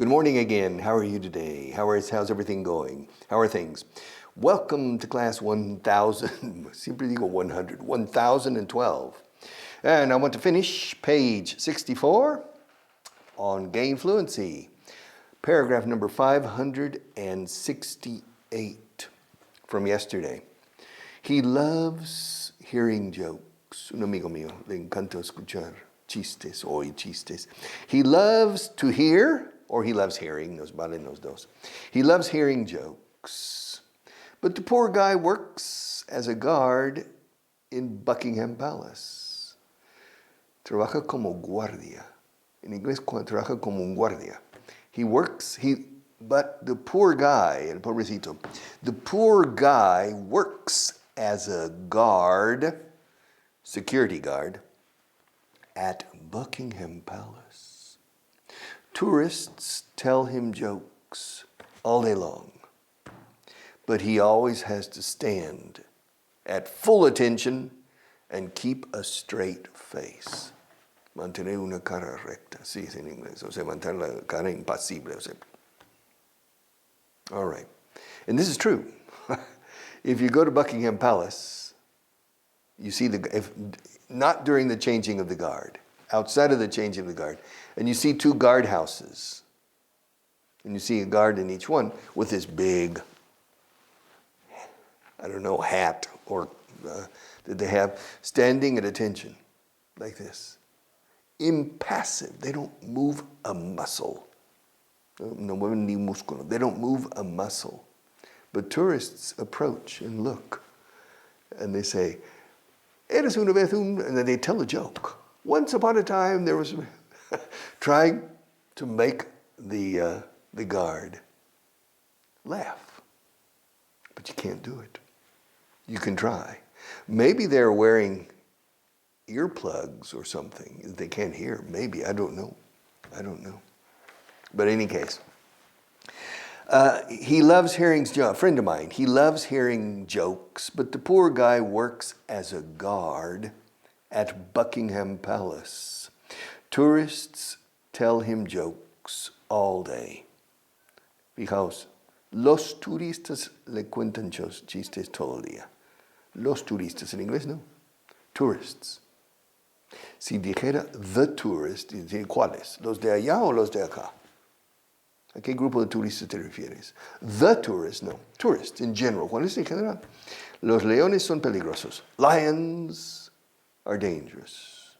Good morning again. How are you today? How's everything going? How are things? Welcome to class 1000, siempre digo 100, 1012. And I want to finish page 64 on gain fluency. Paragraph number 568 from yesterday. He loves hearing jokes. Un amigo mío le encanta escuchar chistes, hoy chistes. He loves to hear, or he loves hearing, nos valen los dos. He loves hearing jokes. But the poor guy works as a guard in Buckingham Palace. Trabaja como guardia. En inglés, trabaja como un guardia. But the poor guy, el pobrecito, the poor guy works as a guard, security guard, at Buckingham Palace. Tourists tell him jokes all day long, but he always has to stand at full attention and keep a straight face. Mantener una cara recta, sí, es en inglés. O sea, mantener la cara impasible. O sea. All right. And this is true. If you go to Buckingham Palace, you see not during the changing of the guard, outside of the changing of the guard, and you see two guardhouses, and you see a guard in each one with this big, hat or that they have, standing at attention like this. Impassive. They don't move a muscle. No mueven ni músculo. They don't move a muscle. But tourists approach and look, and they say, "Eres una vez un," and then they tell a joke. Once upon a time, there was trying to make the guard laugh, but you can't do it. You can try. Maybe they're wearing earplugs or something that they can't hear. Maybe, I don't know. But in any case, he loves hearing, a friend of mine, he loves hearing jokes, but the poor guy works as a guard at Buckingham Palace. Tourists tell him jokes all day. Fijaos, los turistas le cuentan chistes todo el día. Los turistas, en inglés no. Tourists. Si dijera the tourist, ¿cuáles? ¿Los de allá o los de acá? ¿A qué grupo de turistas te refieres? The tourist, no. Tourists, in general. ¿Cuáles en general? Los leones son peligrosos. Lions are dangerous.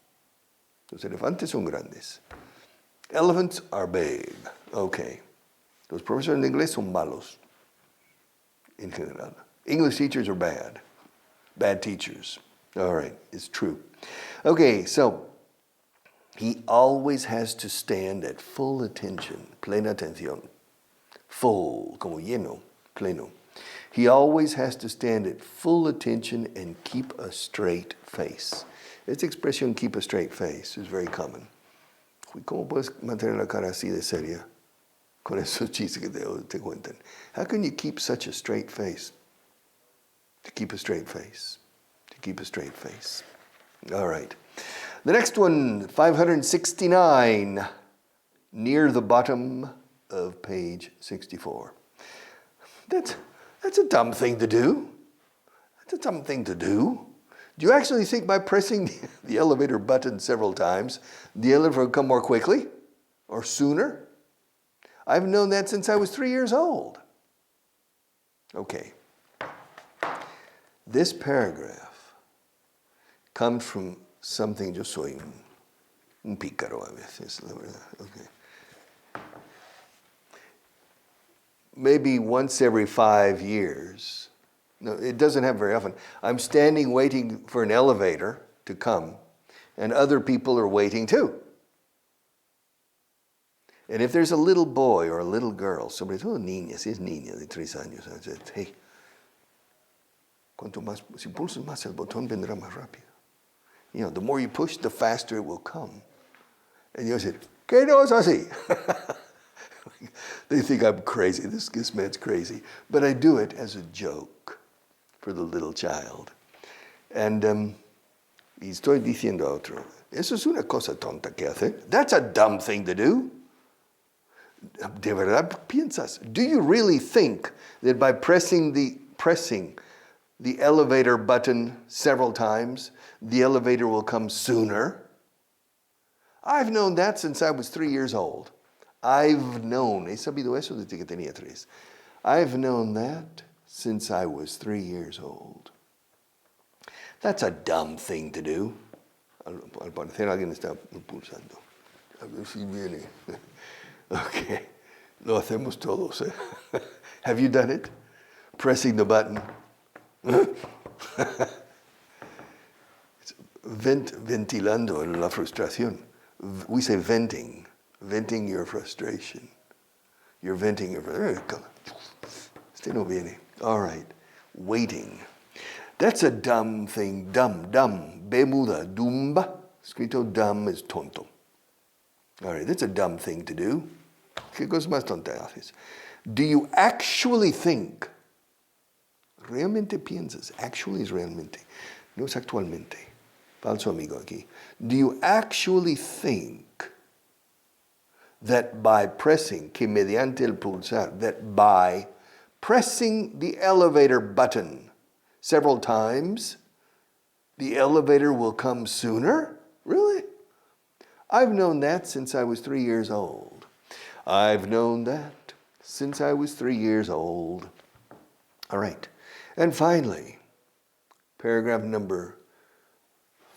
Los elefantes son grandes. Elephants are big. Okay. Los profesores de inglés son malos. En general. English teachers are bad. Bad teachers. All right, it's true. Okay, so he always has to stand at full attention, plena atención. Full, como lleno, pleno. He always has to stand at full attention and keep a straight face. Esta expresión, keep a straight face, is very common. ¿Cómo puedes mantener la cara así de seria con esos chistes que te cuentan? How can you keep such a straight face? To keep a straight face. To keep a straight face. All right. The next one, 569, near the bottom of page 64. That's a dumb thing to do. That's a dumb thing to do. Do you actually think by pressing the elevator button several times, the elevator will come more quickly or sooner? I've known that since I was 3 years old. Okay. This paragraph comes from something, yo soy un pícaro a veces, la verdad. Okay. Maybe once every 5 years. No, it doesn't happen very often. I'm standing waiting for an elevator to come, and other people are waiting too. And if there's a little boy or a little girl, somebody says, "Oh, niña, si es niña de 3 años," I said, "Hey, cuanto más, si pulsas más el botón, vendrá más rápido. You know, the more you push, the faster it will come." And you said, "¿Qué no es así?" They think I'm crazy. This man's crazy. But I do it as a joke for the little child. And y estoy diciendo a otro, eso es una cosa tonta que hacer. That's a dumb thing to do. ¿De verdad piensas? Do you really think that by pressing the elevator button several times, the elevator will come sooner? I've known that since I was 3 years old. He sabido eso desde que tenía 3. I've known that since I was 3 years old. That's a dumb thing to do. Al parecer alguien está pulsando. A ver si viene. Okay. Lo hacemos todos. Have you done it? Pressing the button. Ventilando la frustración. We say venting. Venting your frustration. You're venting your frustration. Este no viene. All right. Waiting. That's a dumb thing. Dumb. B muda. Dumba. Escrito dumb is tonto. All right. That's a dumb thing to do. ¿Qué cosa más tonta haces? Do you actually think? ¿Realmente piensas? Actually es realmente. No es actualmente. Falso amigo aquí. Do you actually think that by pressing, que mediante el pulsar, that by pressing the elevator button several times, the elevator will come sooner? Really? I've known that since I was 3 years old. I've known that since I was 3 years old. All right. And finally, paragraph number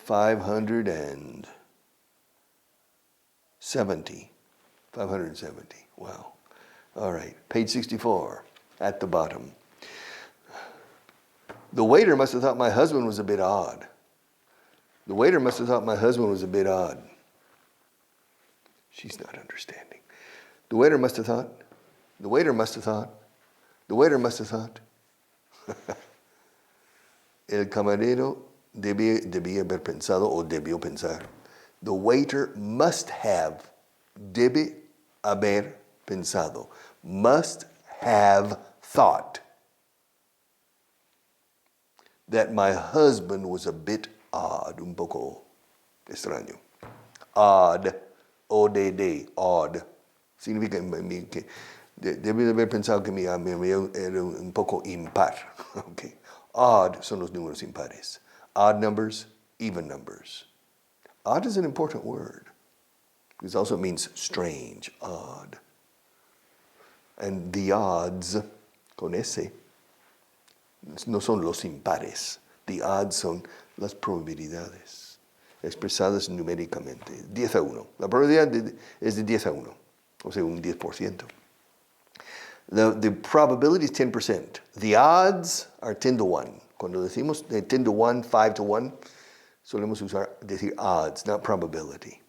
570. 570. Wow. All right. Page 64 at the bottom. The waiter must have thought my husband was a bit odd. The waiter must have thought my husband was a bit odd. She's not understanding. The waiter must have thought. The waiter must have thought. The waiter must have thought. El camarero debía haber pensado o debió pensar. The waiter must have, debe haber pensado, must have thought that my husband was a bit odd, un poco extraño. Odd, O-D-D, odd. Significa que debe haber pensado que mi amigo era un poco impar. Okay. Odd son los números impares. Odd numbers, even numbers. Odd is an important word because it also means strange, odd. And the odds, con ese, no son los impares. The odds son las probabilidades expresadas numéricamente. 10-1. La probabilidad es de 10-1, o sea, un 10%. The probability is 10%. The odds are 10-1. Cuando decimos 10-1, 5-1, solemos decir odds, not probability.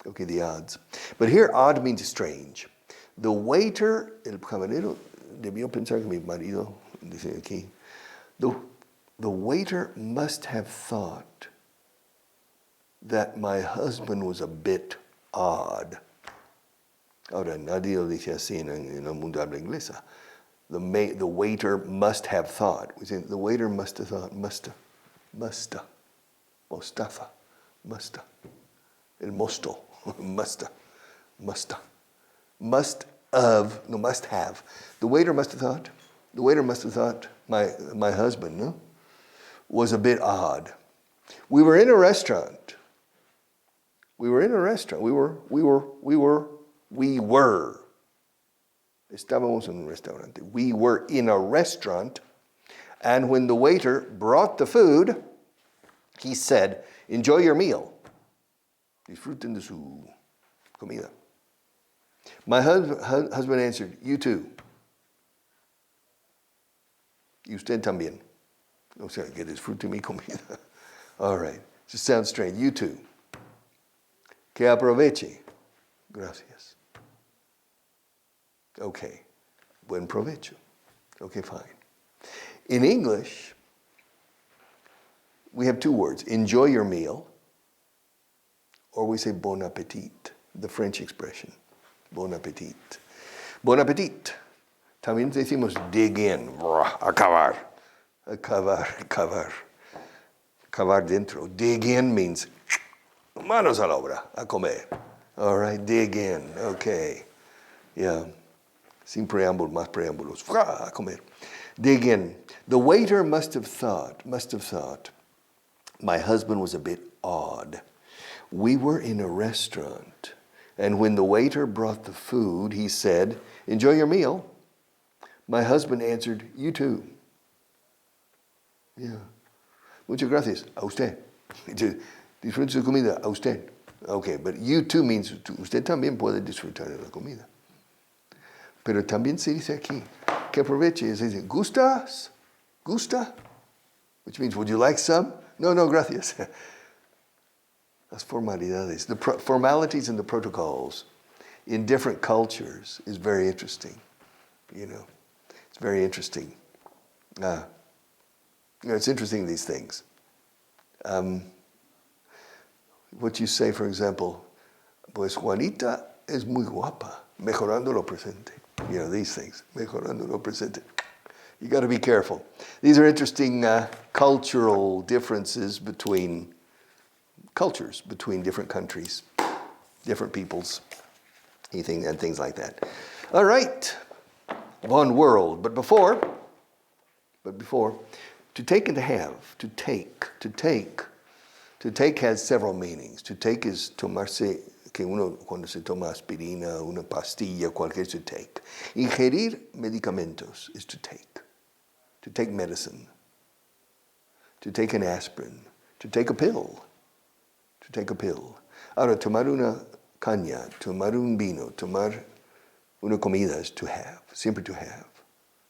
Okay, the odds. But here, odd means strange. The waiter, el camarero, debió pensar que mi marido, dice aquí, the waiter must have thought that my husband was a bit odd. Ahora, nadie lo dice así en el mundo habla inglesa. The waiter must have thought. We say the waiter must have thought, musta. Mostafa, musta. El mosto, musta. Must have. The waiter must have thought. The waiter must have thought my husband, no, was a bit odd. We were in a restaurant. Estábamos en un restaurante. We were in a restaurant, and when the waiter brought the food, he said, "Enjoy your meal." Disfruten de su comida. My husband answered, "You too." Y usted también. O sea, que disfrute mi comida. All right. Just sounds strange. You too. Que aproveche. Gracias. Okay. Buen provecho. Okay, fine. In English, we have two words. Enjoy your meal, or we say bon appetit, the French expression. Bon appetit. Bon appetit. También decimos dig in, acabar. Acabar dentro. Dig in means manos a la obra, a comer. All right, dig in. Okay. Yeah. Sin preámbulos, más preámbulos. A comer. Dig in. The waiter must have thought, my husband was a bit odd. We were in a restaurant, and when the waiter brought the food, he said, "Enjoy your meal." My husband answered, "You too." Yeah. Muchas gracias. A usted. Disfrute su comida. A usted. Okay, but you too means usted también puede disfrutar de la comida. Pero también se dice aquí, que aproveche, se dice, ¿gustas? ¿Gusta? Which means, would you like some? No, gracias. Las formalidades, the formalities and the protocols in different cultures is very interesting. It's very interesting. It's interesting, these things. What you say, for example, pues Juanita es muy guapa, mejorando lo presente. These things, mejorando lo presente. You got to be careful. These are interesting cultural differences between cultures, between different countries, different peoples, and things like that. All right, one world. But before, to take and to have, to take has several meanings. To take is tomarse, que uno cuando se toma aspirina, una pastilla, cualquier to take. Ingerir medicamentos is to take medicine, to take an aspirin, to take a pill, Ahora, tomar una caña, tomar un vino, tomar una comida is to have, siempre to have.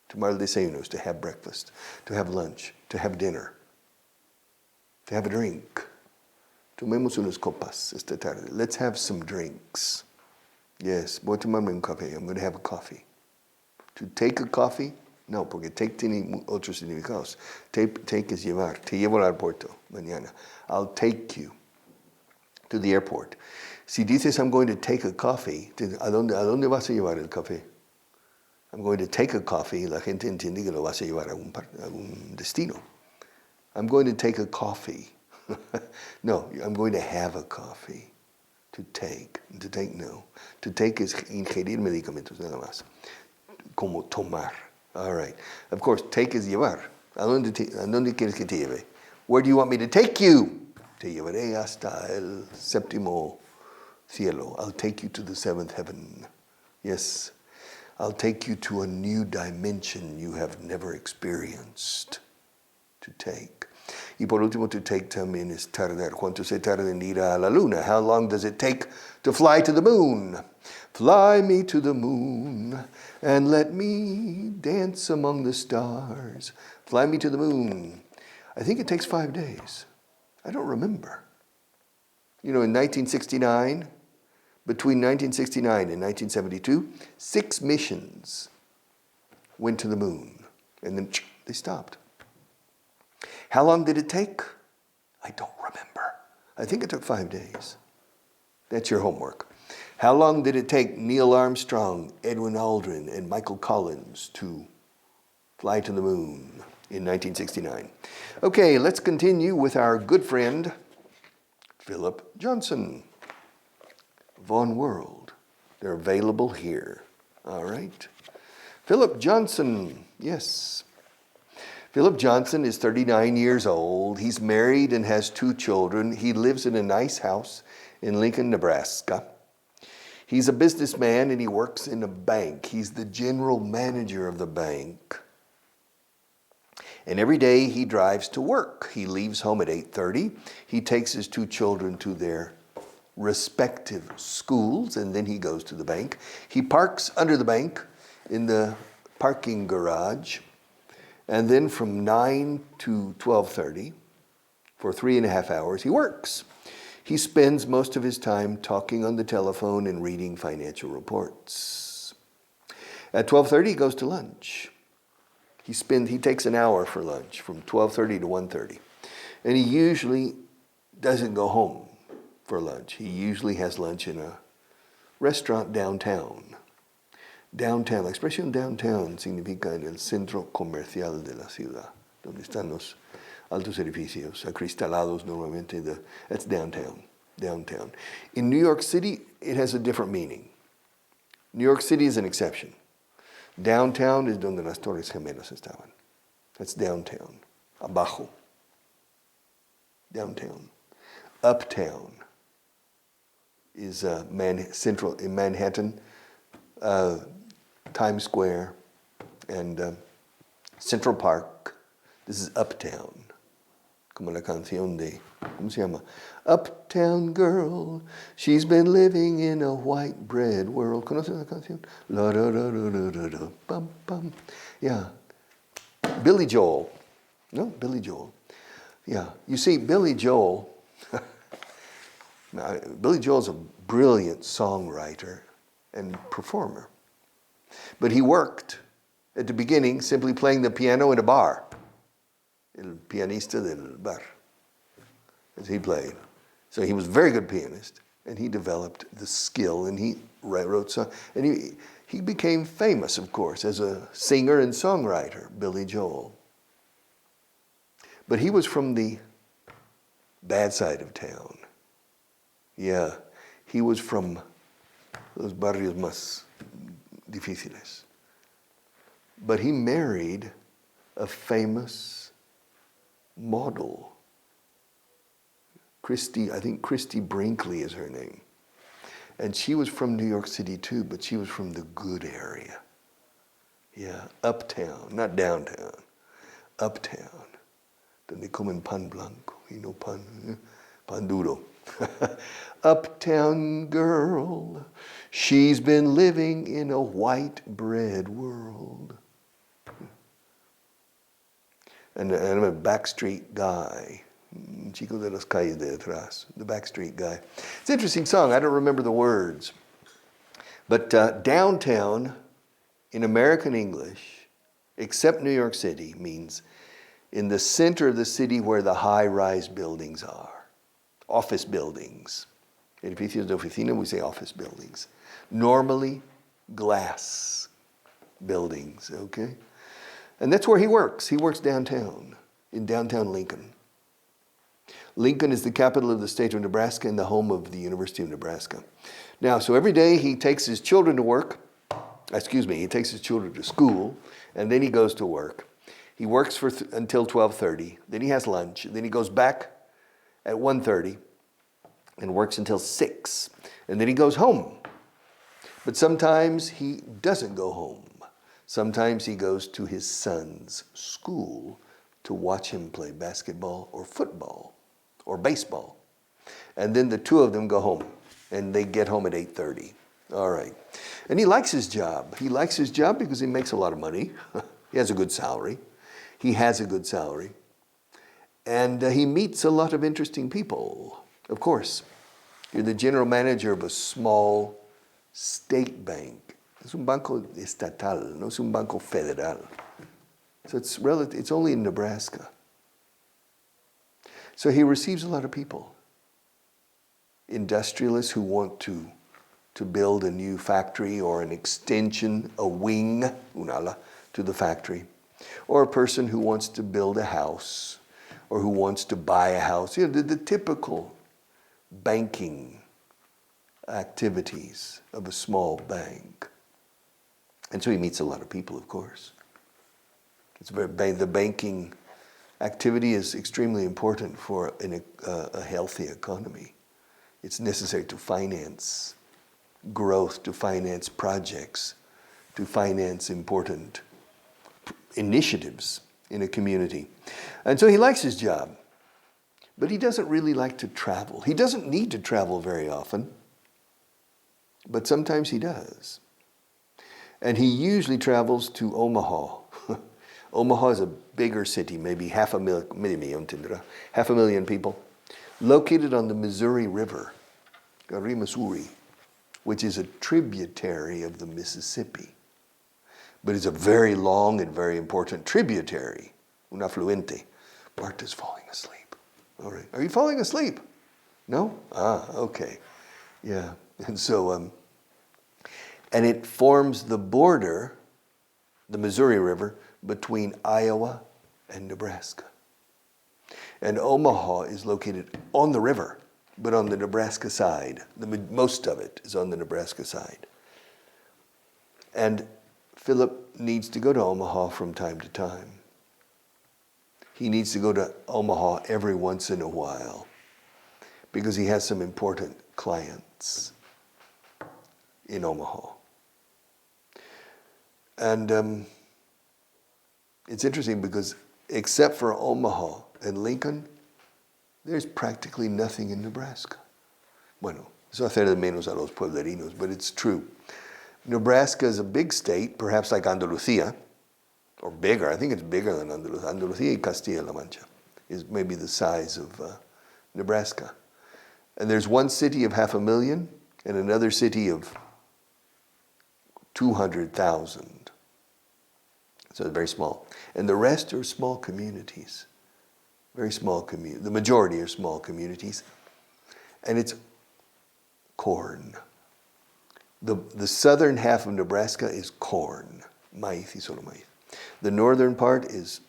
Tomar el desayuno is to have breakfast, to have lunch, to have dinner, to have a drink. Tomemos unas copas esta tarde. Let's have some drinks. Yes, voy a tomarme un café. I'm going to have a coffee. To take a coffee? No, porque take tiene otros significados. Take es llevar. Te llevo al aeropuerto mañana. I'll take you to the airport. Si dices, I'm going to take a coffee, ¿a dónde vas a llevar el café? I'm going to take a coffee. La gente entiende que lo vas a llevar a un destino. I'm going to take a coffee. No, I'm going to have a coffee. To take no. To take is ingerir medicamentos, nada más. Como tomar. All right. Of course, take is llevar. ¿A dónde quieres que te lleve? Where do you want me to take you? Te llevaré hasta el séptimo cielo. I'll take you to the seventh heaven. Yes. I'll take you to a new dimension you have never experienced. To take. Y por último, to take también es tardar. ¿Cuánto se tarda en ir a la luna? How long does it take to fly to the moon? Fly me to the moon and let me dance among the stars. Fly me to the moon. I think it takes 5 days. I don't remember. In 1969, between 1969 and 1972, 6 missions went to the moon. And then they stopped. How long did it take? I don't remember. I think it took 5 days. That's your homework. How long did it take Neil Armstrong, Edwin Aldrin, and Michael Collins to fly to the moon in 1969? Okay, let's continue with our good friend, Philip Johnson. Vaughan World. They're available here. All right. Philip Johnson, yes. Philip Johnson is 39 years old. He's married and has 2 children. He lives in a nice house in Lincoln, Nebraska. He's a businessman and he works in a bank. He's the general manager of the bank. And every day he drives to work. He leaves home at 8:30. He takes his 2 children to their respective schools, and then he goes to the bank. He parks under the bank in the parking garage. And then from 9 to 12:30, for 3.5 hours, he works. He spends most of his time talking on the telephone and reading financial reports. At 12:30, he goes to lunch. He takes an hour for lunch, from 12:30 to 1:30. And he usually doesn't go home for lunch. He usually has lunch in a restaurant downtown. Downtown, la expresión downtown significa en el centro comercial de la ciudad, donde están los altos edificios, acristalados normalmente. That's downtown. In New York City, it has a different meaning. New York City is an exception. Downtown is donde las Torres Gemelas estaban. That's downtown. Abajo. Downtown. Uptown is central in Manhattan, Times Square, and Central Park. This is Uptown. Como la canción de, ¿cómo se llama? Uptown girl, she's been living in a white bread world. ¿Conoces la canción? La da da da da da da bum bum. Yeah. Billy Joel. No, Billy Joel. Yeah. You see, Billy Joel's a brilliant songwriter and performer. But he worked at the beginning simply playing the piano in a bar. El pianista del bar, as he played. So he was a very good pianist, and he developed the skill, and he wrote songs. And he became famous, of course, as a singer and songwriter, Billy Joel. But he was from the bad side of town. Yeah, he was from los barrios más difíciles. But he married a famous model. I think Christy Brinkley is her name. And she was from New York City too, but she was from the good area. Yeah, uptown, not downtown. Uptown. Donde comen pan blanco, pan duro. Uptown girl, she's been living in a white bread world. And I'm a backstreet guy. Chico de las calles de atrás, the backstreet guy. It's an interesting song. I don't remember the words. But downtown in American English, except New York City, means in the center of the city where the high-rise buildings are. Office buildings. Edificios de oficina, we say office buildings. Normally, glass buildings, okay? And that's where he works. He works downtown, in downtown Lincoln. Lincoln is the capital of the state of Nebraska and the home of the University of Nebraska. Now, so every day he takes his children to he takes his children to school, and then he goes to work. He works until 12:30, then he has lunch, and then he goes back at 1:30 and works until 6, and then he goes home. But sometimes he doesn't go home. Sometimes he goes to his son's school to watch him play basketball or football or baseball. And then the two of them go home, and they get home at 8:30. All right. And he likes his job. He likes his job because he makes a lot of money. He has a good salary. And he meets a lot of interesting people. Of course, you're the general manager of a small state bank. Es un banco estatal, no es un banco federal. So it's only in Nebraska. So he receives a lot of people. Industrialists who want to build a new factory or an extension, a wing, un ala, to the factory. Or a person who wants to build a house or who wants to buy a house. You know, the typical banking activities of a small bank. And so he meets a lot of people, of course. The banking activity is extremely important for a healthy economy. It's necessary to finance growth, to finance projects, to finance important initiatives in a community. And so he likes his job, but he doesn't really like to travel. He doesn't need to travel very often, but sometimes he does. And he usually travels to Omaha. Omaha is a bigger city, maybe half a million people, located on the Missouri River, Missouri, which is a tributary of the Mississippi. But it's a very long and very important tributary, un afluente. Bart is falling asleep. All right. Are you falling asleep? No? Okay. Yeah. And so, and it forms the border, the Missouri River, between Iowa and Nebraska. And Omaha is located on the river, but on the Nebraska side. Most of it is on the Nebraska side. And Philip needs to go to Omaha from time to time. He needs to go to Omaha every once in a while because he has some important clients in Omaha. And it's interesting because except for Omaha and Lincoln, there's practically nothing in Nebraska. Bueno, eso hace de menos a los pueblerinos, but it's true. Nebraska is a big state, perhaps like Andalusia, or bigger. I think it's bigger than Andalusia. Andalusia y Castilla-La Mancha is maybe the size of Nebraska. And there's one city of 500,000 and another city of 200,000. So it's very small. And the rest are small communities. Very small communities. The majority are small communities. And it's corn. The southern half of Nebraska is corn. Maíz y solo maíz. The northern part is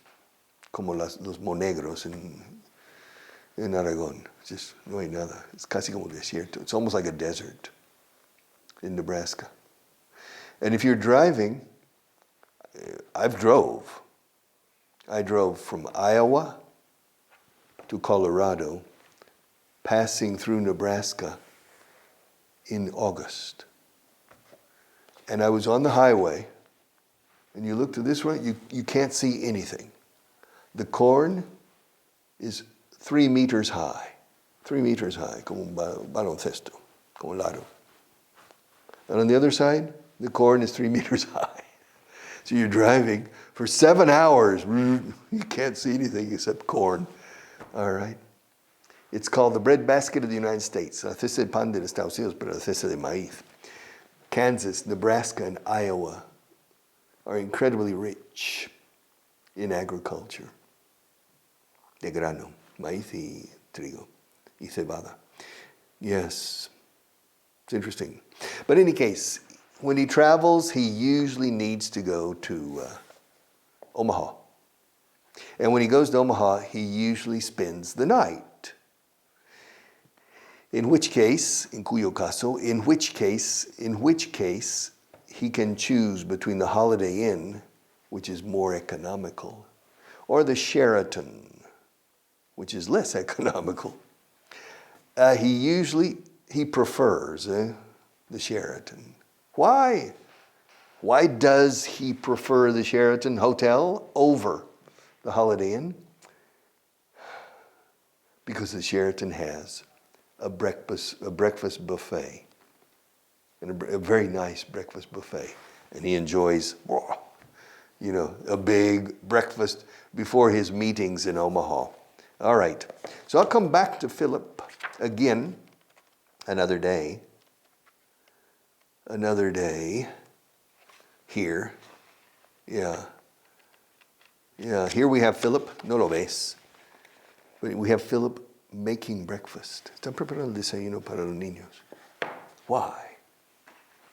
como los monegros en Aragón. Just no hay nada. It's casi como desierto. It's almost like a desert in Nebraska. And if you're driving, I drove from Iowa to Colorado, passing through Nebraska in August. And I was on the highway, and you look to this right, you can't see anything. The corn is 3 meters high. 3 meters high, como un baloncesto, como un laro. And on the other side, the corn is 3 meters high. So you're driving for 7 hours. You can't see anything except corn. All right. It's called the breadbasket of the United States. La cesta de pan de los Estados Unidos, pero la cesta de maíz. Kansas, Nebraska, and Iowa are incredibly rich in agriculture. De grano, maíz y trigo, y cebada. Yes, it's interesting. But in any case, when he travels, he usually needs to go to Omaha. And when he goes to Omaha, he usually spends the night. In which case, in cuyo caso, in which case, he can choose between the Holiday Inn, which is more economical, or the Sheraton, which is less economical. He prefers the Sheraton. Why? Why does he prefer the Sheraton Hotel over the Holiday Inn? Because the Sheraton has a breakfast buffet, and a very nice breakfast buffet. And he enjoys, a big breakfast before his meetings in Omaha. All right, so I'll come back to Philip again another day here. Yeah, here we have Philip, no lo ves, but we have Philip making breakfast. Están preparando el desayuno para los niños. Why?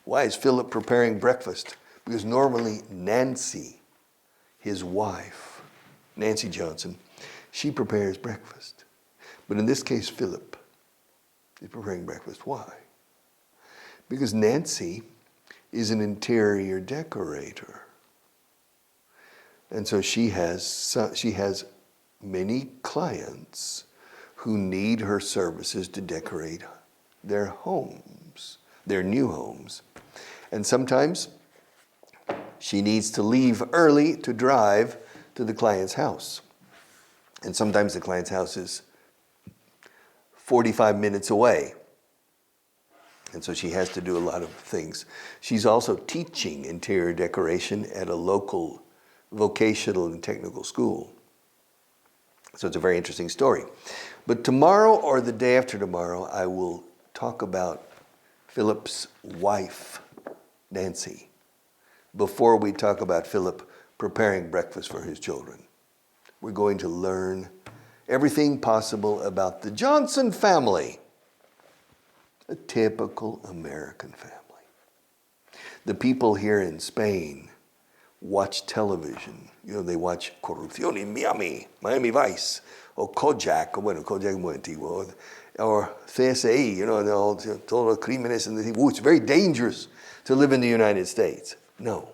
Why is Philip preparing breakfast? Because normally Nancy, his wife, Nancy Johnson, she prepares breakfast. But in this case, Philip is preparing breakfast. Why? Because Nancy is an interior decorator. And so she has many clients who need her services to decorate their homes, their new homes. And sometimes she needs to leave early to drive to the client's house. And sometimes the client's house is 45 minutes away. And so she has to do a lot of things. She's also teaching interior decoration at a local vocational and technical school. So it's a very interesting story. But tomorrow or the day after tomorrow, I will talk about Philip's wife, Nancy, before we talk about Philip preparing breakfast for his children. We're going to learn everything possible about the Johnson family, a typical American family. The people here in Spain watch television. They watch Corrupción in Miami Vice, or Kojak, Kojak muy antiguo, or CSI, todos los crímenes, and it's very dangerous to live in the United States. No.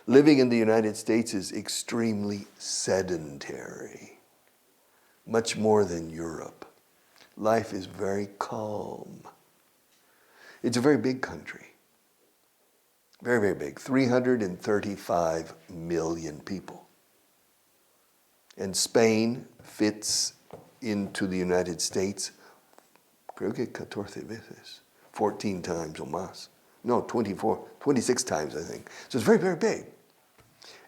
Living in the United States is extremely sedentary, much more than Europe. Life is very calm. It's a very big country. Very, very big. 335 million people. And Spain fits into the United States, creo que 14 veces, 14 times o más. No, 26 times, I think. So it's very, very big.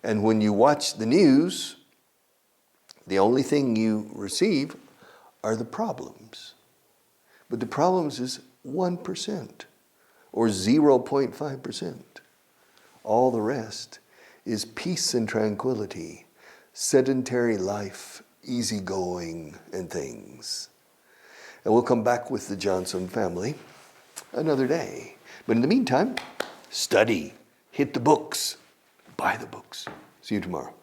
And when you watch the news, the only thing you receive are the problems. But the problems is 1% or 0.5%. All the rest is peace and tranquility, sedentary life, easygoing and things. And we'll come back with the Johnson family another day. But in the meantime, study, hit the books, buy the books. See you tomorrow.